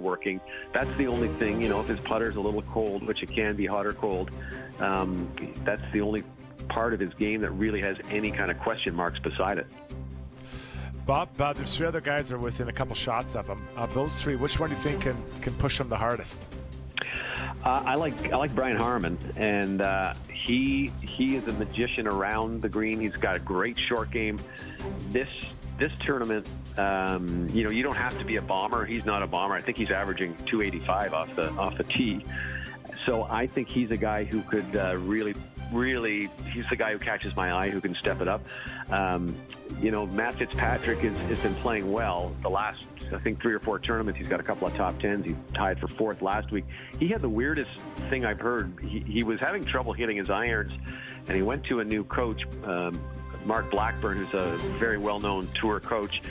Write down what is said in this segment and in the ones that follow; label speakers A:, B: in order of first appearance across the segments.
A: working. That's the only thing, if his putter's a little cold, which it can be hot or cold, that's the only part of his game that really has any kind of question marks beside it.
B: Bob, there's 3 other guys that are within a couple shots of him. Of those 3, which one do you think can push him the hardest?
A: I like Brian Harman, and he is a magician around the green. He's got a great short game. This tournament, you don't have to be a bomber. He's not a bomber. I think he's averaging 285 off the tee. So I think he's a guy who could really, he's the guy who catches my eye, who can step it up. Matt Fitzpatrick has been playing well. The last, I think, 3 or 4 tournaments, he's got a couple of top 10s. He tied for 4th last week. He had the weirdest thing I've heard. He was having trouble hitting his irons, and he went to a new coach, Mark Blackburn, who's a very well-known tour coach.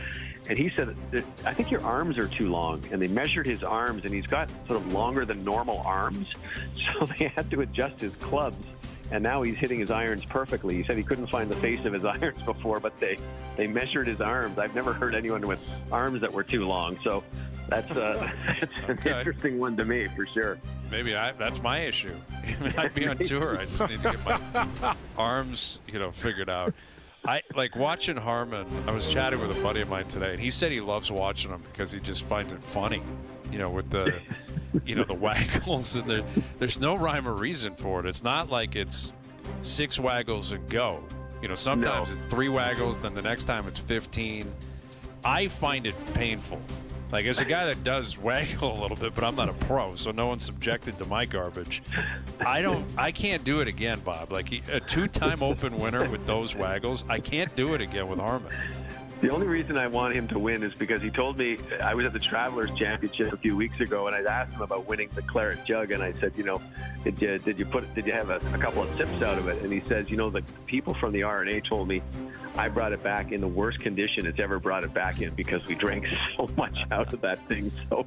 A: And he said, I think your arms are too long. And they measured his arms, and he's got sort of longer than normal arms. So they had to adjust his clubs. And now he's hitting his irons perfectly. He said he couldn't find the face of his irons before, but they measured his arms. I've never heard anyone with arms that were too long. So that's an interesting one to me, for sure.
C: Maybe that's my issue. I'd be on tour. I just need to get my arms, figured out. I like watching Harman. I was chatting with a buddy of mine today, and he said he loves watching him because he just finds it funny, with the, the waggles, and there's no rhyme or reason for it. It's not like it's 6 waggles and go. Sometimes it's 3 waggles, then the next time it's 15. I find it painful. Like, as a guy that does waggle a little bit, but I'm not a pro, so no one's subjected to my garbage. I can't do it again, Bob. Like, a 2-time Open winner with those waggles, I can't do it again with Harman.
A: The only reason I want him to win is because he told me, I was at the Travelers Championship a few weeks ago, and I'd asked him about winning the claret jug, and I said, did you have a couple of sips out of it? And he says, the people from the RNA told me I brought it back in the worst condition it's ever brought it back in, because we drank so much out of that thing. So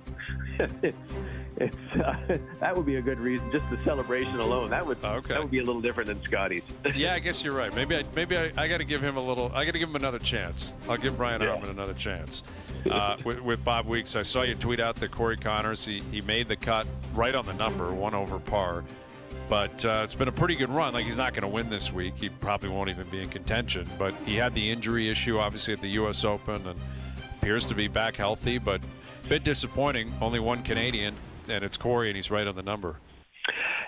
A: that would be a good reason. Just the celebration alone, that would be a little different than Scotty's.
C: Yeah, I guess you're right. Maybe I got to give him another chance. I'll give Brian Harman another chance. With Bob Weeks, I saw you tweet out that Corey Connors, he made the cut right on the number, 1 over par. But it's been a pretty good run. Like, he's not going to win this week. He probably won't even be in contention. But he had the injury issue, obviously, at the U.S. Open, and appears to be back healthy. But a bit disappointing. Only one Canadian, and it's Corey, and he's right on the number.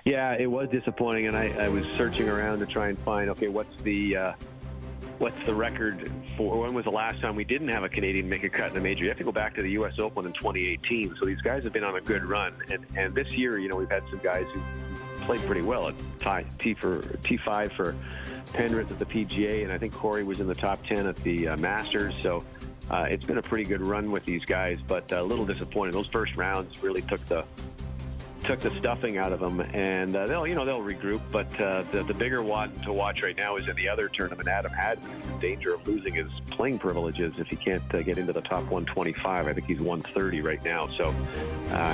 A: Yeah, it was disappointing, and I was searching around to try and find, what's the record for, when was the last time we didn't have a Canadian make a cut in a major? You have to go back to the U.S. Open in 2018. So these guys have been on a good run. And this year, we've had some guys who played pretty well at T5 for Penrith at the PGA, and I think Corey was in the top 10 at the Masters. So it's been a pretty good run with these guys, but a little disappointing. Those first rounds really took the stuffing out of them, and they'll regroup. But the bigger one to watch right now is in the other tournament. Adam Hadwin is in danger of losing his playing privileges if he can't get into the top 125. I think he's 130 right now, so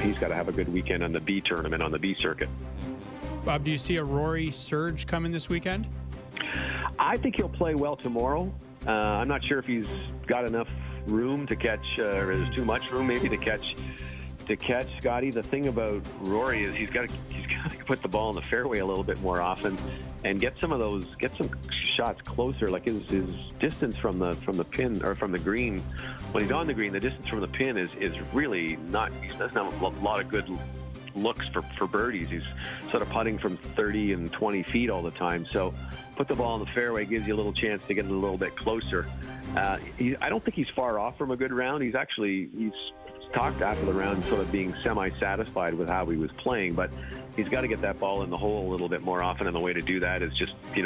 A: he's got to have a good weekend on the B tournament, on the B circuit.
D: Bob, do you see a Rory surge coming this weekend?
A: I think he'll play well tomorrow. I'm not sure if he's got enough room to catch, or there's too much room maybe to catch Scotty. The thing about Rory is he's got to put the ball in the fairway a little bit more often and get some shots closer. Like his distance from the pin, or from the green, when he's on the green, the distance from the pin is really not. He doesn't have a lot of good looks for birdies. He's sort of putting from 30 and 20 feet all the time. So put the ball in the fairway, gives you a little chance to get it a little bit closer. I don't think he's far off from a good round. He's talked after the round sort of being semi-satisfied with how he was playing, but he's got to get that ball in the hole a little bit more often, and the way to do that is just hit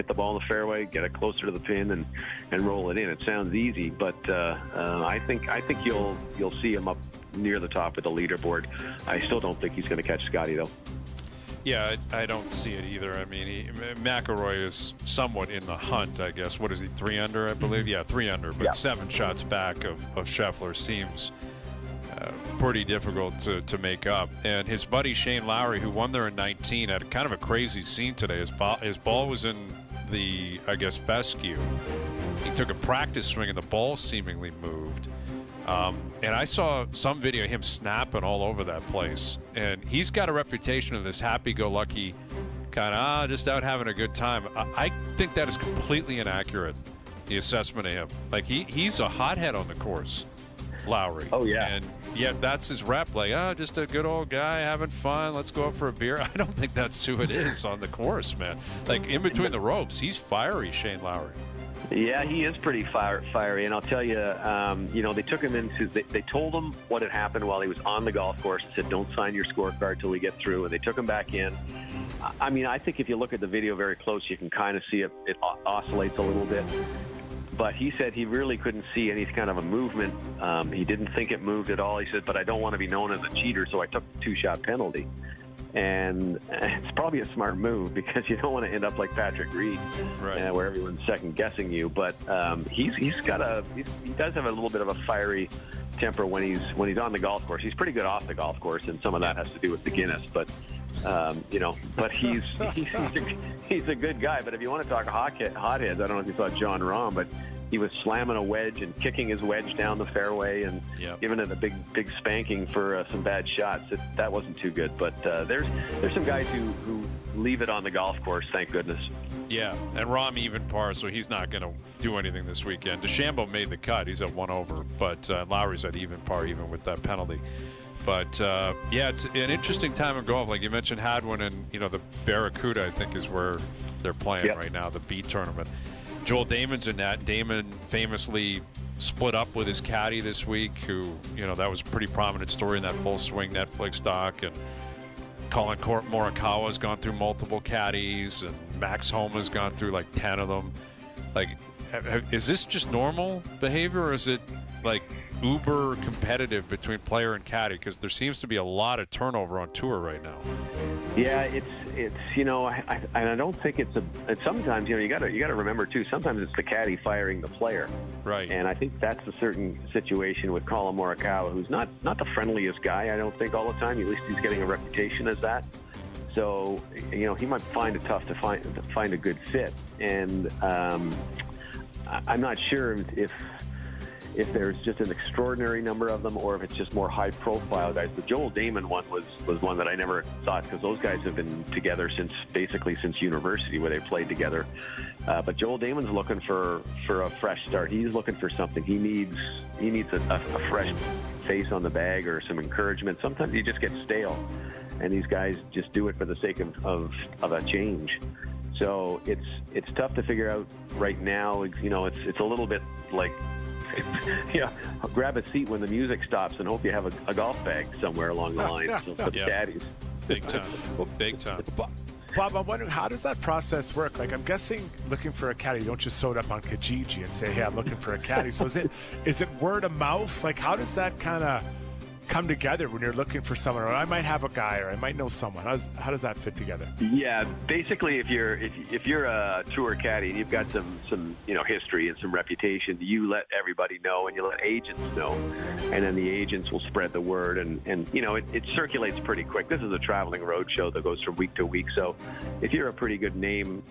A: the ball in the fairway, get it closer to the pin, and roll it in. It sounds easy, but I think you'll see him up near the top of the leaderboard. I still don't think he's going to catch Scotty, though.
C: Yeah, I don't see it either. I mean, McIlroy is somewhat in the hunt, I guess. What is he, 3 under, I believe? Yeah, 3 under, but 7 shots back of Scheffler seems pretty difficult to make up. And his buddy Shane Lowry, who won there in 19, had kind of a crazy scene today. His ball was in the, I guess, fescue. He took a practice swing, and the ball seemingly moved. And I saw some video of him snapping all over that place. And he's got a reputation of this happy-go-lucky kind of, just out having a good time. I think that is completely inaccurate, the assessment of him. Like, he's a hothead on the course, Lowry.
A: Oh, yeah.
C: And yet that's his rep, like, just a good old guy having fun. Let's go out for a beer. I don't think that's who it is on the course, man. Like, in between the ropes, he's fiery, Shane Lowry.
A: Yeah, he is pretty fiery, and I'll tell you, they took him into. They told him what had happened while he was on the golf course. And said, "Don't sign your scorecard till we get through." And they took him back in. I mean, I think if you look at the video very close, you can kind of see it oscillates a little bit. But he said he really couldn't see any kind of a movement. He didn't think it moved at all. He said, "But I don't want to be known as a cheater, so I took the 2-shot penalty." And it's probably a smart move because you don't want to end up like Patrick Reed,
C: right,
A: where everyone's second guessing you. But he does have a little bit of a fiery temper when he's on the golf course. He's pretty good off the golf course, and some of that has to do with the Guinness. But but he's a good guy. But if you want to talk hotheads, I don't know if you saw John Rahm, but he was slamming a wedge and kicking his wedge down the fairway and giving it a big spanking for some bad shots. That wasn't too good. But there's some guys who leave it on the golf course, thank goodness.
C: Yeah, and Rahm even par, so he's not going to do anything this weekend. DeChambeau made the cut. He's at 1 over, but Lowry's at even par even with that penalty. But, it's an interesting time in golf. Like you mentioned, Hadwin and, the Barracuda, I think, is where they're playing right now, the B tournament. Joel Damon's in that. Damon famously split up with his caddy this week, who, that was a pretty prominent story in that Full Swing Netflix doc. And Colin Morikawa's gone through multiple caddies, and Max Homa's gone through like 10 of them. Like, is this just normal behavior, or is it like uber competitive between player and caddy? Because there seems to be a lot of turnover on tour right now.
A: Yeah, it's I don't think it's sometimes you got to remember too. Sometimes it's the caddy firing the player,
C: right? And
A: I think that's a certain situation with Colin Morikawa, who's not the friendliest guy. I don't think all the time. At least he's getting a reputation as that. So he might find it tough to find a good fit, and I'm not sure if there's just an extraordinary number of them or if it's just more high-profile guys. The Joel Damon one was one that I never thought, because those guys have been together since university, where they played together. But Joel Damon's looking for a fresh start. He's looking for something. He needs a fresh face on the bag or some encouragement. Sometimes you just get stale, and these guys just do it for the sake of a change. So it's tough to figure out right now. It's a little bit like, grab a seat when the music stops and hope you have a golf bag somewhere along the line for the caddies.
C: Big time. Big time.
B: Bob, I'm wondering, how does that process work? Like, I'm guessing looking for a caddy, you don't just throw it up on Kijiji and say, hey, I'm looking for a caddy. So is it word of mouth? Like, how does that kind of come together when you're looking for someone? Or I might have a guy, or I might know someone. How does that fit together?
A: Yeah, basically, if you're a tour caddy and you've got some history and some reputation, you let everybody know, and you let agents know, and then the agents will spread the word, and it circulates pretty quick. This is a traveling road show that goes from week to week, so if you're a pretty good name